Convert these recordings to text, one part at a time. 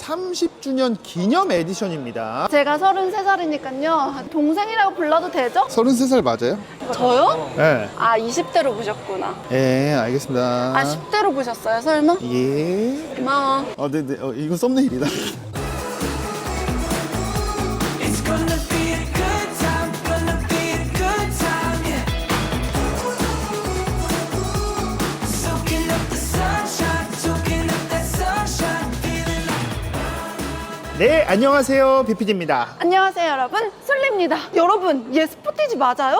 30주년 기념 에디션입니다. 제가 33살이니까요. 동생이라고 불러도 되죠? 33살 맞아요? 저요? 네. 아, 20대로 보셨구나. 예, 알겠습니다. 아, 10대로 보셨어요, 설마? 예. 고마워. 네네. 이거 썸네일이다. It's gonna be a good time, gonna be a good time, yeah. Soaking up the sunshine, soaking up that sunshine, feeling like 네, 안녕하세요. 비피디입니다. 안녕하세요, 여러분. 솔리입니다. 여러분, 얘 스포티지 맞아요?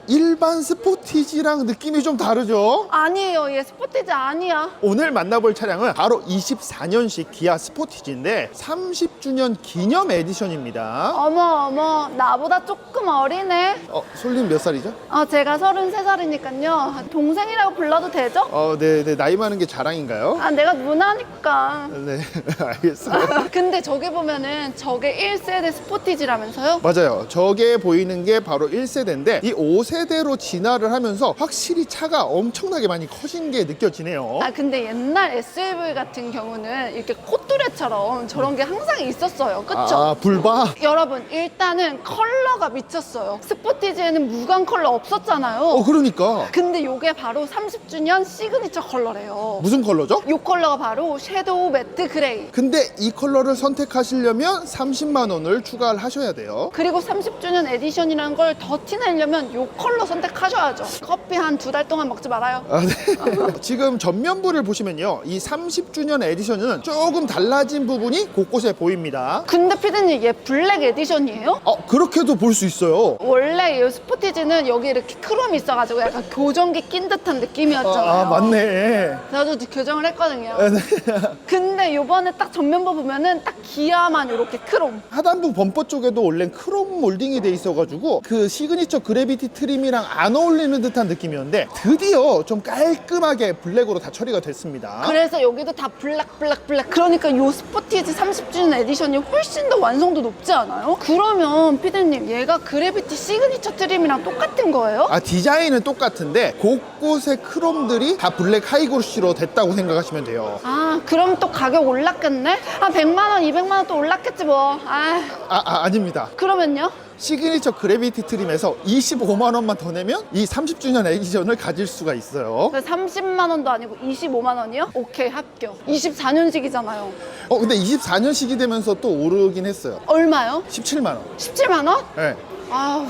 일반 스포티지랑 느낌이 좀 다르죠? 아니에요, 얘 스포티지 아니야. 오늘 만나볼 차량은 바로 24년식 기아 스포티지인데 30주년 기념 에디션입니다. 어머, 나보다 조금 어리네. 솔님 몇 살이죠? 제가 33살이니까요. 동생이라고 불러도 되죠? 네, 나이 많은 게 자랑인가요? 아, 내가 누나니까. 네, 알겠어요. 근데 저기 보면은 저게 1세대 스포티지라면서요? 맞아요. 저게 보이는 게 바로 1세대인데 이 5세대로 진화를 하면서 확실히 차가 엄청나게 많이 커진 게 느껴지네요. 아, 근데 옛날 SUV 같은 경우는 이렇게 콧뚜레처럼 저런 게 항상 있었어요. 그쵸? 불바? 여러분, 일단은 컬러가 미쳤어요. 스포티지에는 무광 컬러 없었잖아요. 그러니까. 근데 요게 바로 30주년 시그니처 컬러래요. 무슨 컬러죠? 요 컬러가 바로 섀도우 매트 그레이. 근데 이 컬러를 선택하시려면 30만 원을 추가를 하셔야 돼요. 그리고 30주년 에디션이라는 걸 더 티내려면 요 컬러 선택하셔야죠. 커피 한 2달 동안 먹지 말아요. 네. 지금 전면부를 보시면요, 이 30주년 에디션은 조금 달라진 부분이 곳곳에 보입니다. 근데 피디님, 얘 블랙 에디션이에요? 그렇게도 볼 수 있어요. 원래 이 스포티지는 여기 이렇게 크롬이 있어가지고 약간 교정기 낀 듯한 느낌이었잖아요. 맞네. 저도 교정을 했거든요. 근데 요번에 딱 전면부 보면은 딱 기아만 이렇게 크롬. 하단부 범퍼 쪽에도 원래 크롬 몰딩이 돼 있어가지고 그 시그니처 그래비티 트림이랑 안 어울리는 듯한 느낌이었는데 드디어 좀 깔끔하게 블랙으로 다 처리가 됐습니다. 그래서 여기도 다 블랙. 그러니까 요 스포티지 30주년 에디션이 훨씬 더 완성도 높지 않아요? 그러면 피디님, 얘가 그래비티 시그니처 트림이랑 똑같은 거예요? 디자인은 똑같은데 곳곳의 크롬들이 다 블랙 하이그로시로 됐다고 생각하시면 돼요. 그럼 또 가격 올랐겠네? 100만 원, 200만 원 또 올랐겠지 뭐. 아닙니다. 그러면요? 시그니처 그래비티 트림에서 25만 원만 더 내면 이 30주년 에디션을 가질 수가 있어요. 30만 원도 아니고 25만 원이요? 오케이, 합격. 24년식이잖아요. 근데 24년식이 되면서 또 오르긴 했어요. 얼마요? 17만 원. 17만 원? 네.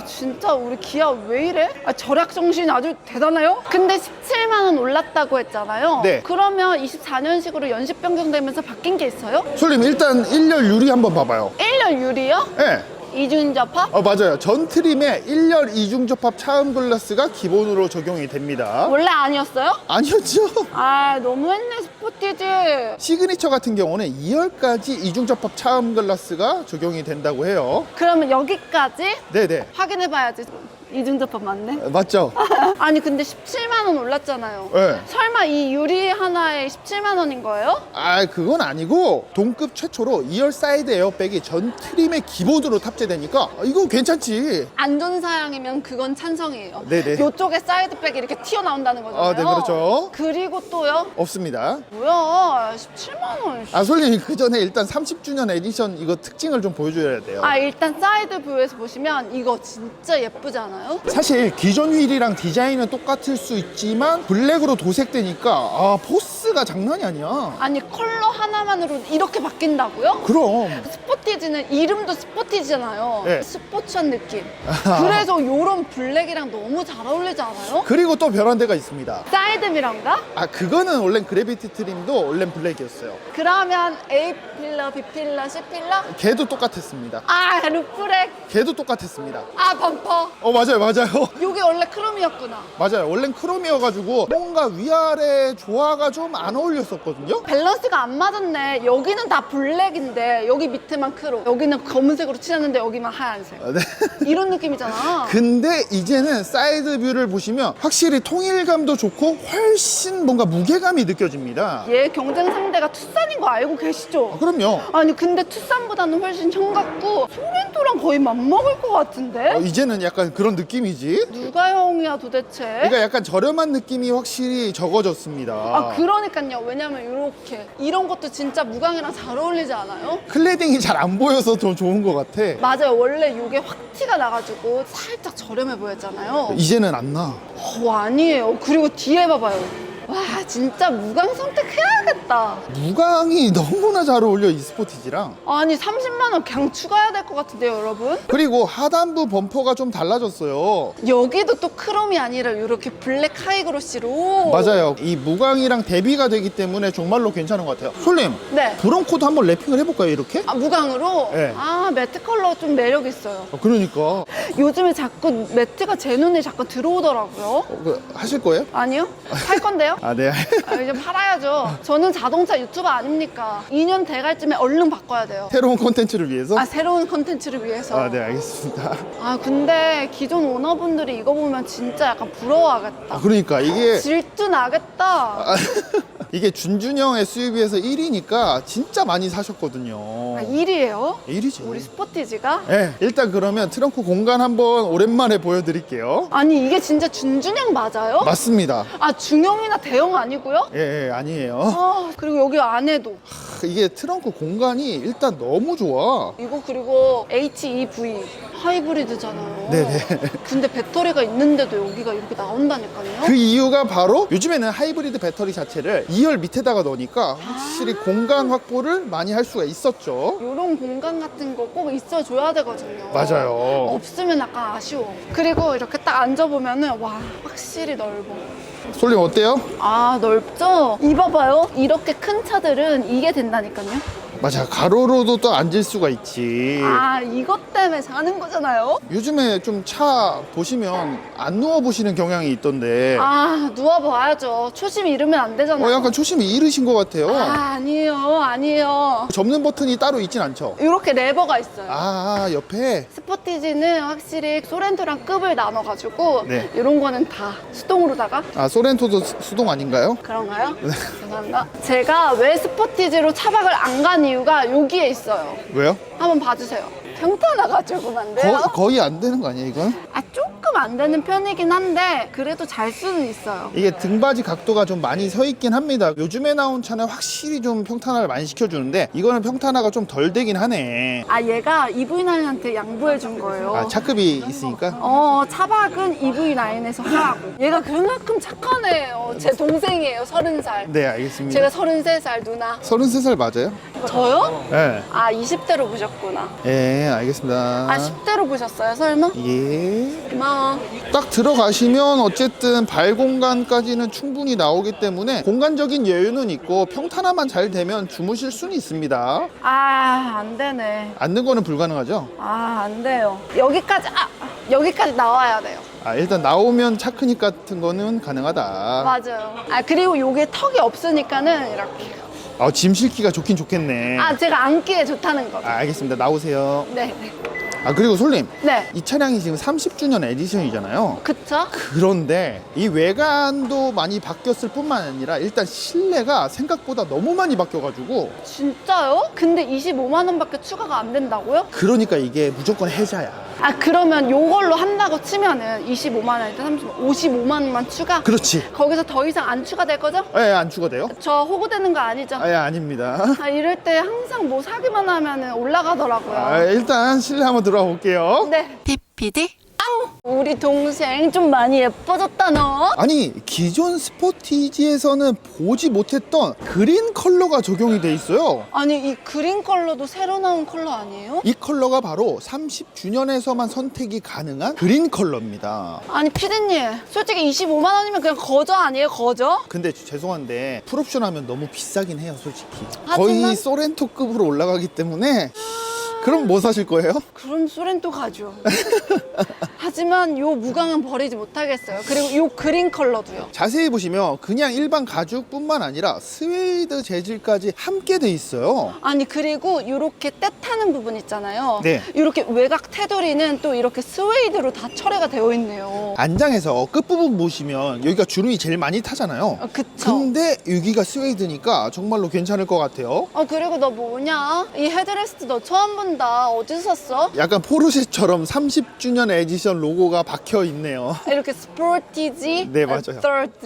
진짜 우리 기아 왜 이래? 절약 정신이 아주 대단해요? 근데 17만 원 올랐다고 했잖아요. 네. 그러면 24년식으로 연식 변경되면서 바뀐 게 있어요? 솔님 일단 1열 유리 한번 봐봐요. 1년 유리요? 네. 이중 접합? 맞아요. 전 트림에 1열 이중 접합 차음 글라스가 기본으로 적용이 됩니다. 원래 아니었어요? 아니었죠? 너무했네, 스포티지. 시그니처 같은 경우는 2열까지 이중 접합 차음 글라스가 적용이 된다고 해요. 그러면 여기까지 네네. 확인해봐야지. 이중 접합 맞네? 맞죠? 아니, 근데 17만 원 올랐잖아요. 네. 설마 이 유리 하나에 17만 원인 거예요? 그건 아니고 동급 최초로 2열 사이드 에어백이 전 트림에 기본으로 탑재되니까 이거 괜찮지. 안전사양이면 그건 찬성이에요. 네네. 요쪽에 사이드백이 이렇게 튀어나온다는 거잖아요. 네, 그렇죠. 그리고 또요? 없습니다. 뭐야, 17만 원. 솔님 그 전에 일단 30주년 에디션 이거 특징을 좀 보여줘야 돼요. 일단 사이드 뷰에서 보시면 이거 진짜 예쁘지 않아요? 사실 기존 휠이랑 디자인은 똑같을 수 있지만 블랙으로 도색되니까 포스가 장난이 아니야. 아니, 컬러 하나만으로 이렇게 바뀐다고요? 그럼. 스포티지는 이름도 스포티지잖아요. 네. 스포츠한 느낌. 그래서 요런 블랙이랑 너무 잘 어울리지 않아요? 그리고 또 변한 데가 있습니다. 사이드 미러인가? 그거는 원래 그래비티 트림도 원래 블랙이었어요. 그러면 A 필러, B 필러, C 필러? 걔도 똑같았습니다. 루프렉. 걔도 똑같았습니다. 범퍼. 맞아요. 요게 원래 크롬이었구나. 맞아요. 원래는 크롬이어가지고 뭔가 위아래 조화가 좀 안 어울렸었거든요. 밸런스가 안 맞았네. 여기는 다 블랙인데 여기 밑에만 크롬. 여기는 검은색으로 칠했는데 여기만 하얀색. 네. 이런 느낌이잖아. 근데 이제는 사이드 뷰를 보시면 확실히 통일감도 좋고 훨씬 뭔가 무게감이 느껴집니다. 얘 경쟁 상대가 투싼인 거 알고 계시죠? 그럼요. 아니 근데 투싼보다는 훨씬 형 같고 소렌토랑 거의 맞먹을 것 같은데? 이제는 약간 그런 느낌이지. 누가 형이야 도대체? 그러니까 약간 저렴한 느낌이 확실히 적어졌습니다. 아 그러니까요. 왜냐면 이렇게 이런 것도 진짜 무광이랑 잘 어울리지 않아요? 클레딩이 잘 안 보여서 더 좋은 것 같아. 맞아요. 원래 이게 확 티가 나가지고 살짝 저렴해 보였잖아요. 이제는 안 나. 아니에요. 그리고 뒤에 봐봐요. 와 진짜 무광 선택해야겠다. 무광이 너무나 잘 어울려 이 스포티지랑. 아니 30만 원 그냥 추가해야 될 것 같은데요 여러분? 그리고 하단부 범퍼가 좀 달라졌어요. 여기도 또 크롬이 아니라 이렇게 블랙 하이그로시로. 맞아요. 이 무광이랑 대비가 되기 때문에 정말로 괜찮은 것 같아요. 솔님, 네. 브론코도 한번 랩핑을 해볼까요, 이렇게? 아 무광으로? 네. 아 매트 컬러 좀 매력 있어요. 그러니까. 요즘에 자꾸 매트가 제 눈에 자꾸 들어오더라고요. 하실 거예요? 아니요? 살 건데요? 아, 네. 아, 이제 팔아야죠. 저는 자동차 유튜버 아닙니까? 2년 돼갈 쯤에 얼른 바꿔야 돼요. 새로운 콘텐츠를 위해서? 아 새로운 컨텐츠를 위해서. 아, 네, 알겠습니다. 아 근데 기존 오너분들이 이거 보면 진짜 약간 부러워하겠다. 아, 그러니까 이게 질투 나겠다. 이게 준준형 SUV에서 1위니까 진짜 많이 사셨거든요. 아 1위에요? 1위지. 우리 스포티지가? 네, 일단 그러면 트렁크 공간 한번 오랜만에 보여드릴게요. 아니 이게 진짜 준준형 맞아요? 맞습니다. 아 중형이나 대형 아니고요? 예, 아니에요. 아 그리고 여기 안에도 이게 트렁크 공간이 일단 너무 좋아. 이거 그리고 HEV 하이브리드잖아요. 네네. 근데 배터리가 있는데도 여기가 이렇게 나온다니까요. 그 이유가 바로 요즘에는 하이브리드 배터리 자체를 2열 밑에다가 넣으니까 확실히 공간 확보를 많이 할 수가 있었죠. 이런 공간 같은 거 꼭 있어줘야 되거든요. 맞아요. 없으면 약간 아쉬워. 그리고 이렇게 딱 앉아보면은 와 확실히 넓어. 솔님 어때요? 아 넓죠? 이봐봐요. 이렇게 큰 차들은 이게 된다니까요. 맞아, 가로로도 또 앉을 수가 있지. 아 이것 때문에 사는 거잖아요. 요즘에 좀 차 보시면 안 누워 보시는 경향이 있던데. 아 누워봐야죠. 초심 잃으면 안 되잖아요. 약간 초심이 잃으신 것 같아요. 아니에요. 접는 버튼이 따로 있진 않죠. 이렇게 레버가 있어요. 옆에. 스포티지는 확실히 소렌토랑 급을 나눠가지고 네. 이런 거는 다 수동으로다가 소렌토도 수동 아닌가요? 그런가요? 죄송합니다. 제가 왜 스포티지로 차박을 안 간 이유가 여기에 있어요. 왜요? 한번 봐주세요. 평탄화가지고 안 돼요? 거의 안 되는 거 아니에요, 이건? 아 조금 안 되는 편이긴 한데 그래도 잘 수는 있어요. 이게 등받이 각도가 좀 많이 서 있긴 합니다. 요즘에 나온 차는 확실히 좀 평탄화를 많이 시켜주는데 이거는 평탄화가 좀 덜 되긴 하네. 아 얘가 EV9한테 양보해 준 거예요. 차급이 있으니까? 차박은 EV9에서 하라고. 얘가 그만큼 착한 애예요. 제 동생이에요. 30살. 네, 알겠습니다. 제가 33살 누나. 33살 맞아요? 저요? 네. 아 20대로 보셨구나. 예, 알겠습니다. 아 10대로 보셨어요 설마? 예. 고마워. 딱 들어가시면 어쨌든 발 공간까지는 충분히 나오기 때문에 공간적인 여유는 있고 평탄화만 잘 되면 주무실 수는 있습니다. 아 안되네. 앉는 거는 불가능하죠? 아 안돼요. 여기까지 나와야 돼요. 일단 나오면 차크닉 같은 거는 가능하다. 맞아요. 아 그리고 요게 턱이 없으니까는 이렇게. 짐 실기가 좋긴 좋겠네. 제가 앉기에 좋다는 거. 알겠습니다. 나오세요. 네. 그리고 솔님, 네. 이 차량이 지금 30주년 에디션이잖아요. 그쵸? 그런데 이 외관도 많이 바뀌었을 뿐만 아니라 일단 실내가 생각보다 너무 많이 바뀌어가지고, 진짜요? 근데 25만 원밖에 추가가 안 된다고요? 그러니까 이게 무조건 해자야. 그러면 요걸로 한다고 치면은 25만 원에서 55만 원만 추가? 그렇지. 거기서 더 이상 안 추가될 거죠? 안 추가돼요? 저 호구되는 거 아니죠? 아닙니다. 이럴 때 항상 뭐 사기만 하면은 올라가더라고요. 일단 실내 한번 들어가 볼게요. 네. PPD? 우리 동생 좀 많이 예뻐졌다 너. 아니, 기존 스포티지에서는 보지 못했던 그린 컬러가 적용이 돼 있어요. 아니 이 그린 컬러도 새로 나온 컬러 아니에요? 이 컬러가 바로 30주년에서만 선택이 가능한 그린 컬러입니다. 아니 피디님 솔직히 25만 원이면 그냥 거저 아니에요 거저? 근데 죄송한데 풀옵션 하면 너무 비싸긴 해요, 솔직히. 하지만- 거의 소렌토급으로 올라가기 때문에 그럼 뭐 사실 거예요? 그럼 소렌토 가죠. 하지만 요 무광은 버리지 못하겠어요. 그리고 요 그린 컬러도요. 자세히 보시면 그냥 일반 가죽뿐만 아니라 스웨이드 재질까지 함께 돼 있어요. 아니 그리고 이렇게 때 타는 부분 있잖아요. 네. 이렇게 외곽 테두리는 또 이렇게 스웨이드로 다 처리가 되어 있네요. 안장에서 끝부분 보시면 여기가 주름이 제일 많이 타잖아요. 그쵸. 근데 여기가 스웨이드니까 정말로 괜찮을 것 같아요. 그리고 너 뭐냐? 이 헤드레스트 너 처음 본다. 어디서 샀어? 약간 포르쉐처럼 30주년 에디션 로고가 박혀 있네요. 이렇게 스포티지? 네, 맞아요. 30.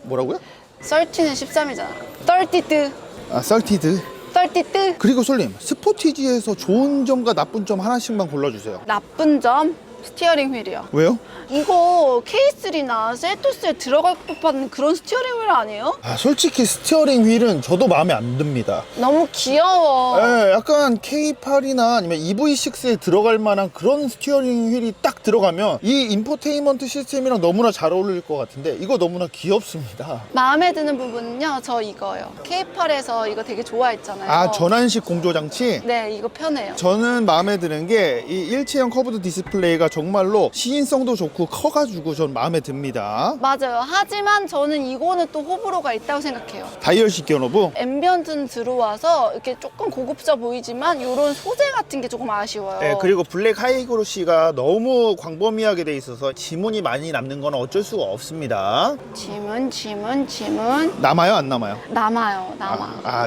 뭐라고요? 13은 13이잖아. 32. 아, 썰티드. 32. 그리고 솔님, 스포티지에서 좋은 점과 나쁜 점 하나씩만 골라주세요. 나쁜 점? 스티어링 휠이요. 왜요? 이거 K3나 셀토스에 들어갈 법한 그런 스티어링 휠 아니에요? 아, 솔직히 스티어링 휠은 저도 마음에 안 듭니다. 너무 귀여워. 예, 약간 K8이나 아니면 EV6에 들어갈 만한 그런 스티어링 휠이 딱 들어가면 이 인포테인먼트 시스템이랑 너무나 잘 어울릴 것 같은데 이거 너무나 귀엽습니다. 마음에 드는 부분은요, 저 이거요. K8에서 이거 되게 좋아했잖아요. 아, 전환식 공조장치? 네, 이거 편해요. 저는 마음에 드는 게 이 일체형 커브드 디스플레이가 정말로 시인성도 좋고 커가지고 전 마음에 듭니다. 맞아요. 하지만 저는 이거는 또 호불호가 있다고 생각해요. 다이얼식 견호부. 앰비언트는 들어와서 이렇게 조금 고급져 보이지만 이런 소재 같은 게 조금 아쉬워요. 네, 그리고 블랙 하이그로시가 너무 광범위하게 돼 있어서 지문이 많이 남는 건 어쩔 수가 없습니다. 지문. 남아요, 안 남아요? 남아요.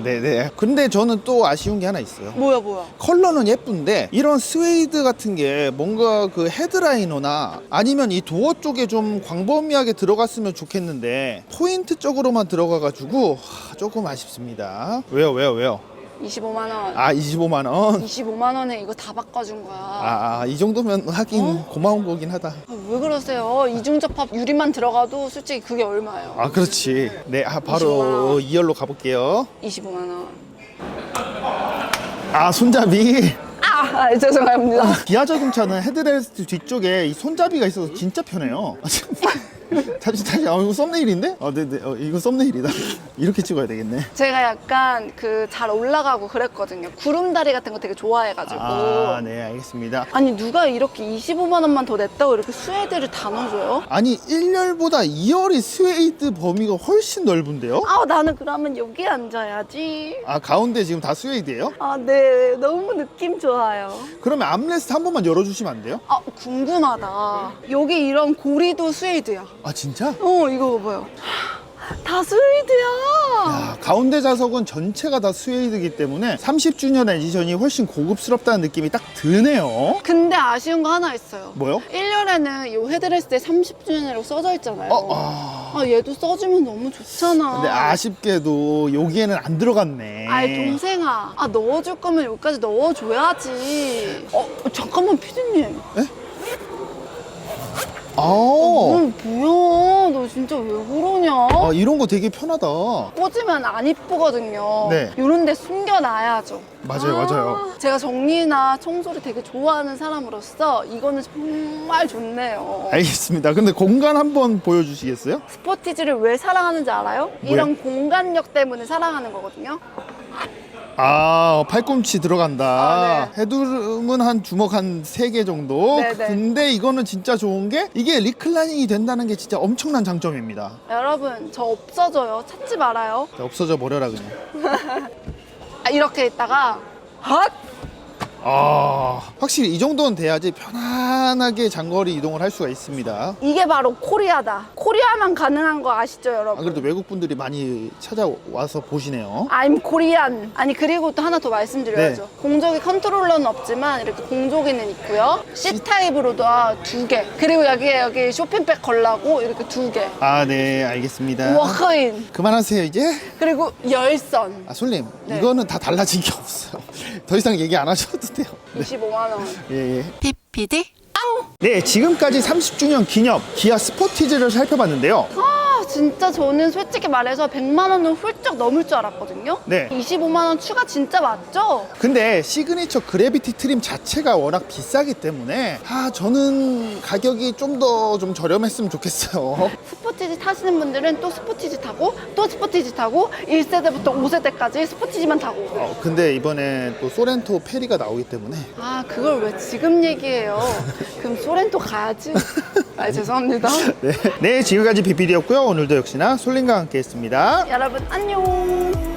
네네. 근데 저는 또 아쉬운 게 하나 있어요. 뭐야. 컬러는 예쁜데 이런 스웨이드 같은 게 뭔가 그 헤드라이너나 아니면 이 도어 쪽에 좀 광범위하게 들어갔으면 좋겠는데 포인트 쪽으로만 들어가가지고 조금 아쉽습니다. 왜요? 25만 원. 아, 25만 원. 25만 원에 이거 다 바꿔준 거야. 이 정도면 하긴 고마운 거긴 하다. 왜 그러세요? 이중접합 유리만 들어가도 솔직히 그게 얼마예요? 아, 그렇지. 네, 25만 바로 원. 2열로 가볼게요. 25만 원. 아, 손잡이. 죄송합니다. 기아 자동차는 헤드레스트 뒤쪽에 이 손잡이가 있어서 진짜 편해요. 다시 이거 썸네일인데? 네네. 이거 썸네일이다. 이렇게 찍어야 되겠네. 제가 약간 그 잘 올라가고 그랬거든요. 구름다리 같은 거 되게 좋아해가지고. 네, 알겠습니다. 아니 누가 이렇게 25만 원만 더 냈다고 이렇게 스웨이드를 다 넣어줘요? 아니, 1열보다 2열이 스웨이드 범위가 훨씬 넓은데요? 나는 그러면 여기 앉아야지. 가운데 지금 다 스웨이드예요? 네. 너무 느낌 좋아요. 그러면 암레스트 한 번만 열어주시면 안 돼요? 궁금하다. 여기 이런 고리도 스웨이드야. 아, 진짜? 이거 봐봐요. 다 스웨이드야. 가운데 좌석은 전체가 다 스웨이드이기 때문에 30주년 에디션이 훨씬 고급스럽다는 느낌이 딱 드네요. 근데 아쉬운 거 하나 있어요. 뭐요? 1열에는 이 헤드레스트에 30주년이라고 써져 있잖아요. 얘도 써주면 너무 좋잖아. 근데 아쉽게도 여기에는 안 들어갔네. 동생아. 넣어줄 거면 여기까지 넣어줘야지. 잠깐만, 피디님. 뭐야. 너 진짜 왜 그러냐? 이런 거 되게 편하다. 꽂으면 안 이쁘거든요. 네. 이런 데 숨겨놔야죠. 맞아요. 제가 정리나 청소를 되게 좋아하는 사람으로서 이거는 정말 좋네요. 알겠습니다. 근데 공간 한번 보여주시겠어요? 스포티지를 왜 사랑하는지 알아요? 이런 공간력 때문에 사랑하는 거거든요. 팔꿈치 들어간다. 네. 헤드룸은 한 주먹 한 3개 정도. 네네. 근데 이거는 진짜 좋은 게 이게 리클라이닝이 된다는 게 진짜 엄청난 장점입니다. 여러분, 저 없어져요. 찾지 말아요. 없어져 버려라 그냥. 이렇게 있다가 핫! 확실히 이 정도는 돼야지 편안하게 장거리 이동을 할 수가 있습니다. 이게 바로 코리아다. 코리아만 가능한 거 아시죠, 여러분? 그래도 외국 분들이 많이 찾아와서 보시네요. I'm Korean. 그리고 또 하나 더 말씀드려야죠. 네. 공조기 컨트롤러는 없지만 이렇게 공조기는 있고요. C 타입으로도 2개. 그리고 여기 쇼핑백 걸라고 이렇게 2개. 네, 알겠습니다. 워크인. 그만하세요 이제. 그리고 열선. 솔님, 네. 이거는 다 달라진 게 없어요. 더 이상 얘기 안 하셔도 돼요. 25만 원. 예. PPD? 네, 지금까지 30주년 기념 기아 스포티지를 살펴봤는데요. 진짜 저는 솔직히 말해서 100만 원은 훌쩍 넘을 줄 알았거든요. 네. 25만 원 추가 진짜 맞죠? 근데 시그니처 그래비티 트림 자체가 워낙 비싸기 때문에 저는 가격이 좀 더 좀 저렴했으면 좋겠어요. 스포티지 타시는 분들은 또 스포티지 타고 또 스포티지 타고 1세대부터 5세대까지 스포티지만 타고. 근데 이번에 또 소렌토 페리가 나오기 때문에 아, 그걸 왜 지금 얘기해요? 그럼 소렌토 가야지. 아, 죄송합니다. 네, 지금까지 비피디였고요. 오늘도 역시나 솔린과 함께 했습니다. 여러분 안녕.